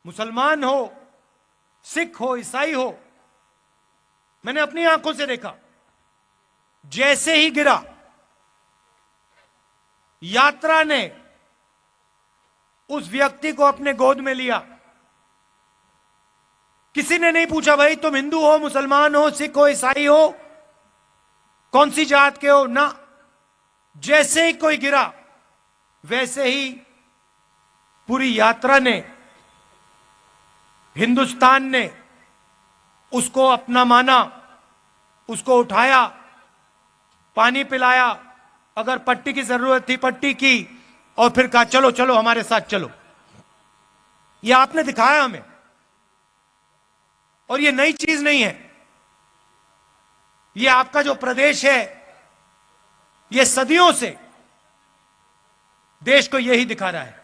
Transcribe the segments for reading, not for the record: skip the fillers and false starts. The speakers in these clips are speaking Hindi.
मुसलमान हो, सिख हो, ईसाई हो, मैंने अपनी आंखों से देखा, जैसे ही गिरा यात्रा ने उस व्यक्ति को अपने गोद में लिया। किसी ने नहीं पूछा भाई तुम हिंदू हो, मुसलमान हो, सिख हो, ईसाई हो, कौन सी जात के हो, ना। जैसे ही कोई गिरा वैसे ही पूरी यात्रा ने, हिंदुस्तान ने उसको अपना माना, उसको उठाया, पानी पिलाया, अगर पट्टी की जरूरत थी पट्टी की, और फिर कहा चलो चलो हमारे साथ चलो। यह आपने दिखाया हमें, और यह नई चीज नहीं है। यह आपका जो प्रदेश है, यह सदियों से देश को यही दिखा रहा है।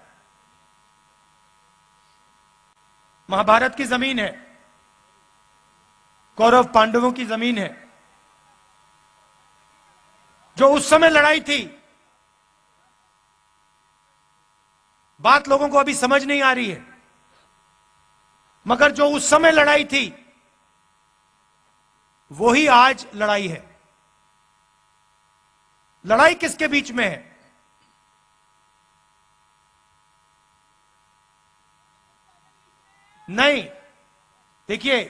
महाभारत की जमीन है, कौरव पांडवों की जमीन है। जो उस समय लड़ाई थी, बात लोगों को अभी समझ नहीं आ रही है, मगर जो उस समय लड़ाई थी वही आज लड़ाई है। लड़ाई किसके बीच में है? नहीं, देखिए,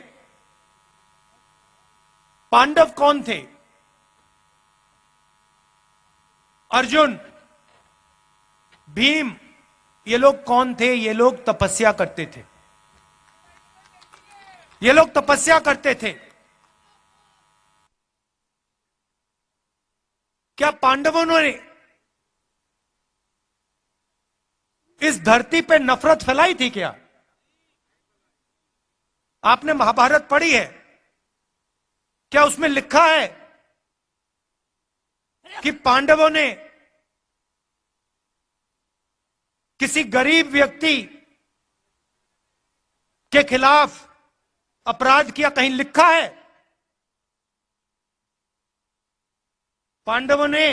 पांडव कौन थे? अर्जुन, भीम, ये लोग कौन थे? ये लोग तपस्या करते थे। ये लोग तपस्या करते थे। क्या पांडवों ने इस धरती पे नफरत फैलाई थी क्या? आपने महाभारत पढ़ी है, क्या उसमें लिखा है कि पांडवों ने किसी गरीब व्यक्ति के खिलाफ अपराध किया? कहीं लिखा है? पांडवों ने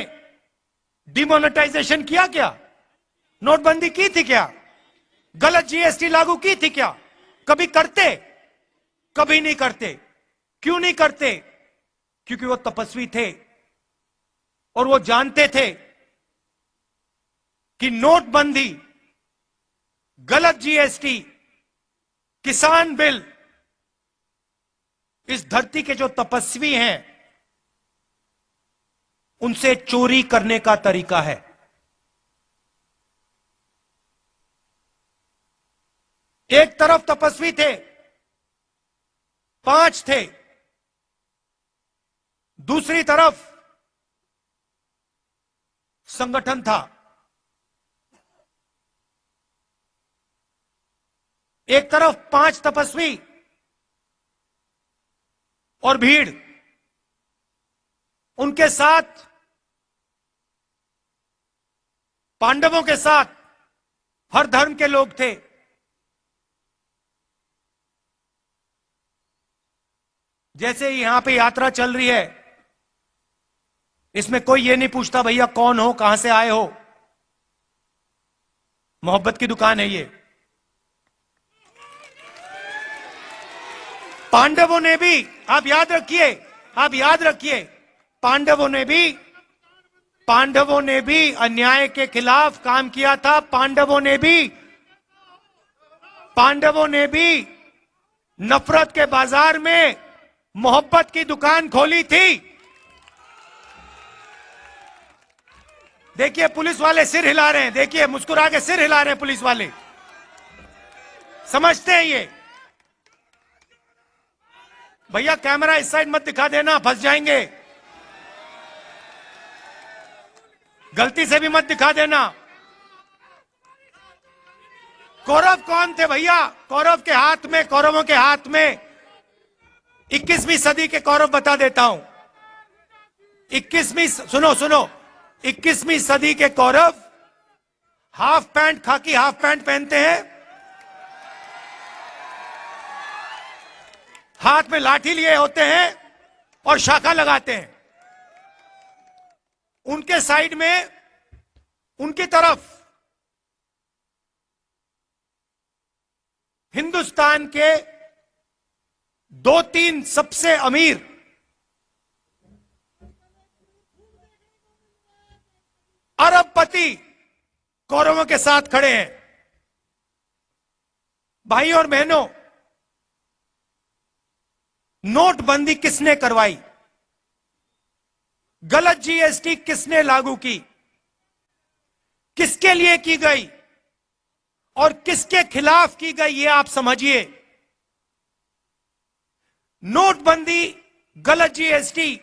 डिमोनेटाइजेशन किया क्या? नोटबंदी की थी क्या? गलत जीएसटी लागू की थी क्या? कभी करते? कभी नहीं करते। क्यों नहीं करते? क्योंकि वो तपस्वी थे और वो जानते थे कि नोटबंदी, गलत जीएसटी, किसान बिल इस धरती के जो तपस्वी हैं उनसे चोरी करने का तरीका है। एक तरफ तपस्वी थे, 5 थे, दूसरी तरफ संगठन था। एक तरफ 5 तपस्वी और भीड़, उनके साथ, पांडवों के साथ हर धर्म के लोग थे। जैसे यहां पे यात्रा चल रही है, इसमें कोई ये नहीं पूछता भैया कौन हो, कहां से आए हो। मोहब्बत की दुकान है ये। पांडवों ने भी, आप याद रखिए, आप याद रखिए, पांडवों ने भी अन्याय के खिलाफ काम किया था। पांडवों ने भी नफरत के बाजार में मोहब्बत की दुकान खोली थी। देखिए पुलिस वाले सिर हिला रहे हैं, देखिए मुस्कुरा के सिर हिला रहे हैं पुलिस वाले, समझते हैं ये। भैया कैमरा इस साइड मत दिखा देना, फंस जाएंगे। गलती से भी मत दिखा देना। कौरव कौन थे भैया? कौरवों के हाथ में 21वीं सदी के कौरव बता देता हूं। 21वीं सदी के कौरव हाफ पैंट, खाकी हाफ पैंट पहनते हैं, हाथ में लाठी लिए होते हैं और शाखा लगाते हैं। उनके साइड में, उनकी तरफ हिंदुस्तान के 2-3 सबसे अमीर अरबपति कौरवों के साथ खड़े हैं। भाई और बहनों, नोटबंदी किसने करवाई? गलत जीएसटी किसने लागू की? किसके लिए की गई और किसके खिलाफ की गई, ये आप समझिए। नोटबंदी, गलत जीएसटी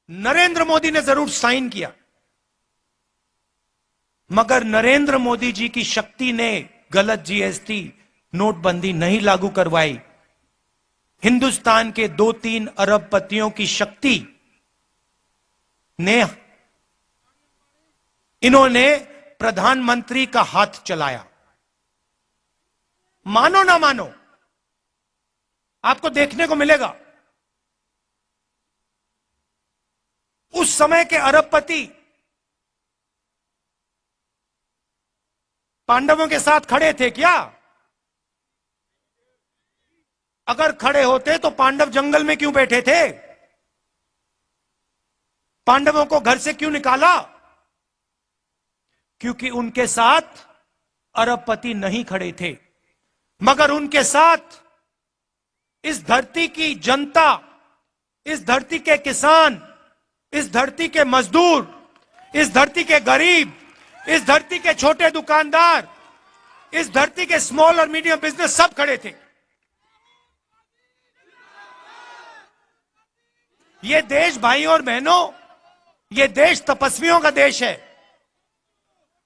नरेंद्र मोदी ने जरूर साइन किया, मगर नरेंद्र मोदी जी की शक्ति ने गलत जीएसटी, नोटबंदी नहीं लागू करवाई। हिंदुस्तान के 2-3 अरबपतियों की शक्ति ने इन्होंने प्रधानमंत्री का हाथ चलाया। मानो ना मानो, आपको देखने को मिलेगा उस समय के अरबपति पांडवों के साथ खड़े थे क्या? अगर खड़े होते तो पांडव जंगल में क्यों बैठे थे? पांडवों को घर से क्यों निकाला? क्योंकि उनके साथ अरबपति नहीं खड़े थे, मगर उनके साथ इस धरती की जनता, इस धरती के किसान, इस धरती के मजदूर, इस धरती के गरीब, इस धरती के छोटे दुकानदार, इस धरती के स्मॉल और मीडियम बिजनेस सब खड़े थे। ये देश, भाई और बहनों, ये देश तपस्वियों का देश है।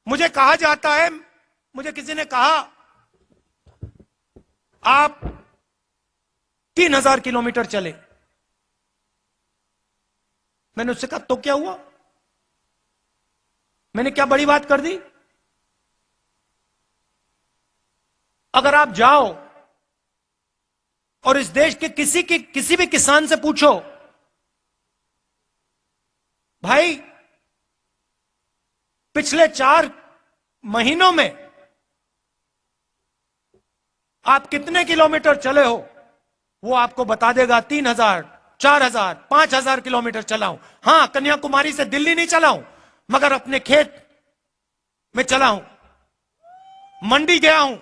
मुझे कहा जाता है, मुझे किसी ने कहा आप 3000 किलोमीटर चले। मैंने उससे कहा तो क्या हुआ? मैंने क्या बड़ी बात कर दी? अगर आप जाओ और इस देश के किसी भी किसान से पूछो, भाई पिछले 4 महीनों में आप कितने किलोमीटर चले हो, वो आपको बता देगा 3000, 4000, 5000 किलोमीटर चला हूं। हां, कन्याकुमारी से दिल्ली नहीं चला हूं, मगर अपने खेत में चला हूं, मंडी गया हूं,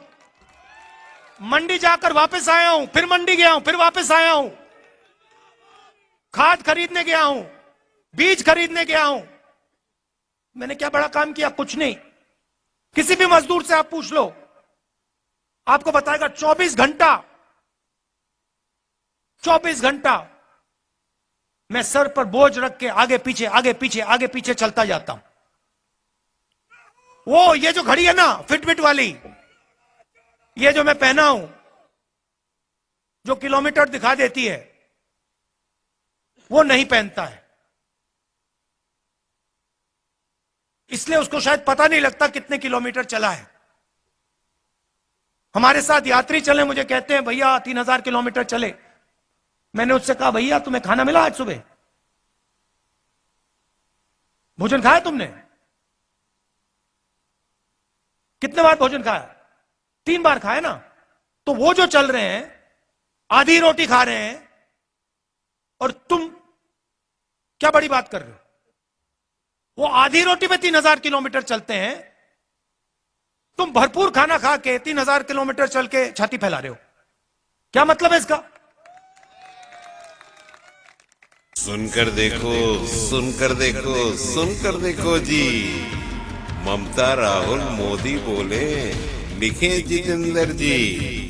मंडी जाकर वापस आया हूं, फिर मंडी गया हूं, फिर वापस आया हूं, खाद खरीदने गया हूं, बीज खरीदने गया हूं। मैंने क्या बड़ा काम किया? कुछ नहीं। किसी भी मजदूर से आप पूछ लो, आपको बताएगा 24 घंटा मैं सर पर बोझ रख के आगे पीछे आगे पीछे आगे पीछे चलता जाता हूं। वो ये जो घड़ी है ना, फिटबिट वाली, ये जो मैं पहना हूं, जो किलोमीटर दिखा देती है, वो नहीं पहनता है। इसलिए उसको शायद पता नहीं लगता कितने किलोमीटर चला है। हमारे साथ यात्री चले, मुझे कहते हैं भैया 3000 किलोमीटर चले। मैंने उससे कहा भैया तुम्हें खाना मिला आज सुबह? भोजन खाया तुमने? कितने बार भोजन खाया? 3 बार खाया ना। तो वो जो चल रहे हैं, आधी रोटी खा रहे हैं, और तुम क्या बड़ी बात कर रहे हो? वो आधी रोटी पे 3000 किलोमीटर चलते हैं, तुम भरपूर खाना खा के 3000 किलोमीटर चल के छाती फैला रहे हो। क्या मतलब है इसका? सुनकर देखो, सुनकर देखो, सुनकर देखो जी। ममता राहुल मोदी बोले, लिखे जितेंद्र जी।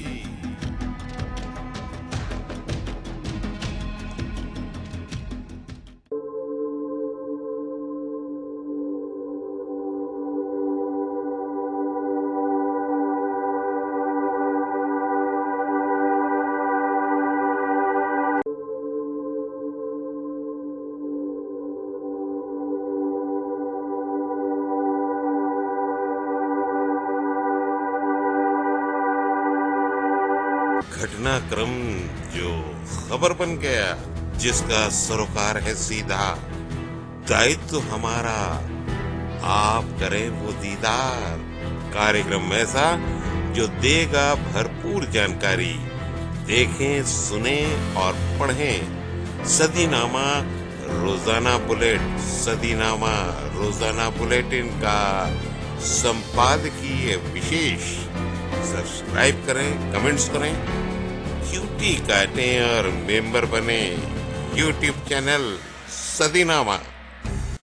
घटनाक्रम जो खबर बन गया, जिसका सरोकार है सीधा, दायित्व तो हमारा, आप करें वो दीदार। कार्यक्रम ऐसा जो देगा भरपूर जानकारी। देखें, सुने और पढ़ें सदीनामा रोजाना बुलेट। सदीनामा रोजाना बुलेटिन का संपादकीय विशेष। सब्सक्राइब करें, कमेंट्स करें, क्यूटी काटें और मेंबर बने यूट्यूब चैनल सदीनामा।